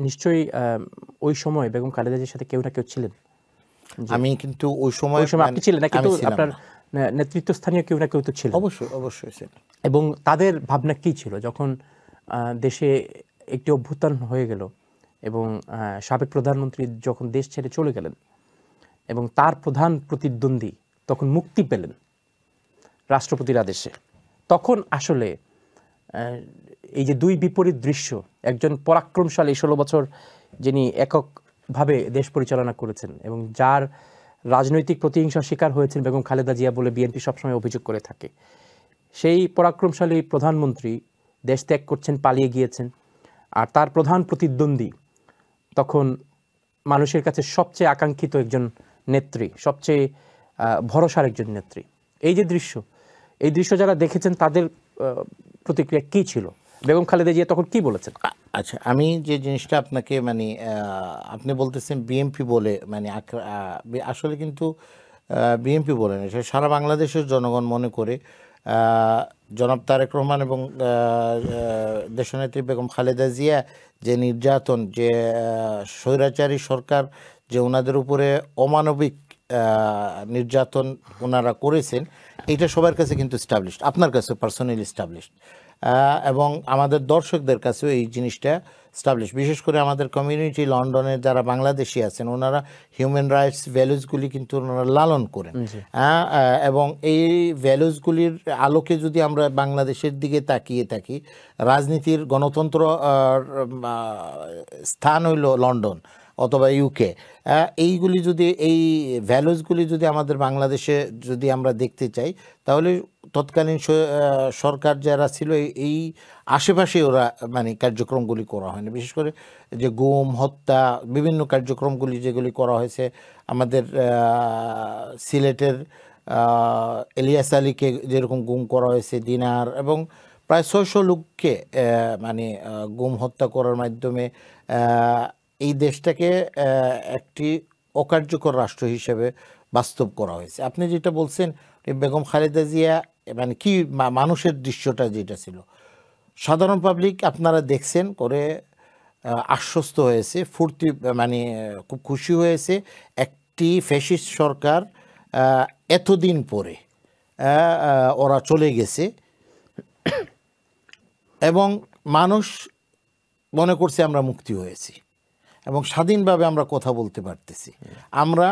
নিশ্চয়ই ওই সময় বেগম খালেদা জিয়ার সাথে কেউ না কেউ ছিলেন। আমি কিন্তু ওই সময় আপনি ছিলেন না, কিন্তু আপনার নেতৃত্বস্থানীয় কেউ না কেউ তো ছিলেন। অবশ্যই অবশ্যই ছিলেন। এবং তাদের ভাবনা কি ছিল যখন দেশে একটি অভ্যুত্থান হয়ে গেল এবং সাবেক প্রধানমন্ত্রী যখন দেশ ছেড়ে চলে গেলেন এবং তার প্রধান প্রতিদ্বন্দ্বী তখন মুক্তি পেলেন রাষ্ট্রপতির আদেশে, তখন আসলে এই যে দুই বিপরীত দৃশ্য, একজন পরাক্রমশালী 16 বছর যিনি এককভাবে দেশ পরিচালনা করেছেন এবং যার রাজনৈতিক প্রতিহিংসার শিকার হয়েছেন বেগম খালেদা জিয়া বলে বিএনপি সবসময় অভিযোগ করে থাকে, সেই পরাক্রমশালী প্রধানমন্ত্রী দেশ ত্যাগ করছেন, পালিয়ে গিয়েছেন। আর তার প্রধান প্রতিদ্বন্দ্বী তখন মানুষের কাছে সবচেয়ে আকাঙ্ক্ষিত একজন নেত্রী, সবচেয়ে ভরসার একজন নেত্রী। এই যে দৃশ্য, এই দৃশ্য যারা দেখেছেন তাদের প্রতিক্রিয়া কি ছিল? বেগম খালেদা জিয়া তখন কি বলেছেন? আচ্ছা, আমি যে জিনিসটা আপনাকে মানে আপনি বলতেছেন বিএনপি বলে, মানে আসলে কিন্তু বিএনপি বলে না, সারা বাংলাদেশের জনগণ মনে করে জনাব তারেক রহমান এবং দেশনেত্রী বেগম খালেদা জিয়া যে নির্যাতন, যে স্বৈরাচারী সরকার যে ওনাদের উপরে অমানবিক নির্যাতন ওনারা করেছেন, এটা সবার কাছে কিন্তু স্টাবলিশড, আপনার কাছে পার্সোনালি স্টাবলিশড, এবং আমাদের দর্শকদের কাছেও এই জিনিসটা স্টাবলিশ। বিশেষ করে আমাদের কমিউনিটি লন্ডনের যারা বাংলাদেশি আছেন, ওনারা হিউম্যান রাইটস ভ্যালুসগুলি কিন্তু ওনারা লালন করেন, এবং এই ভ্যালুসগুলির আলোকে যদি আমরা বাংলাদেশের দিকে তাকিয়ে থাকি, রাজনীতির গণতন্ত্র স্থান হইল লন্ডন অথবা ইউকে, এইগুলি যদি, এই ভ্যালুসগুলি যদি আমাদের বাংলাদেশে যদি আমরা দেখতে চাই, তাহলে তৎকালীন সরকার যারা ছিল এই আশেপাশে ওরা মানে কার্যক্রমগুলি করা হয়নি। বিশেষ করে যে গুম, হত্যা, বিভিন্ন কার্যক্রমগুলি যেগুলি করা হয়েছে, আমাদের সিলেটের ইলিয়াস আলীকে যেরকম গুম করা হয়েছে, দিনার, এবং প্রায় 600 লোককে মানে গুম হত্যা করার মাধ্যমে এই দেশটাকে একটি অকার্যকর রাষ্ট্র হিসেবে বাস্তব করা হয়েছে। আপনি যেটা বলছেন বেগম খালেদা জিয়া, মানে কি মানুষের দৃশ্যটা যেটা ছিল, সাধারণ পাবলিক আপনারা দেখছেন করে আশ্বস্ত হয়েছে, ফুর্তি, মানে খুব খুশি হয়েছে একটি ফ্যাসিস্ট সরকার এতদিন পরে ওরা চলে গেছে, এবং মানুষ মনে করছে আমরা মুক্তি হয়েছি এবং স্বাধীনভাবে আমরা কথা বলতে পারতেছি, আমরা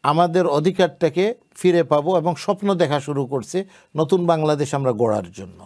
আমাদের অধিকারটাকে ফিরে পাবো, এবং স্বপ্ন দেখা শুরু করছে নতুন বাংলাদেশ আমরা গড়ার জন্য।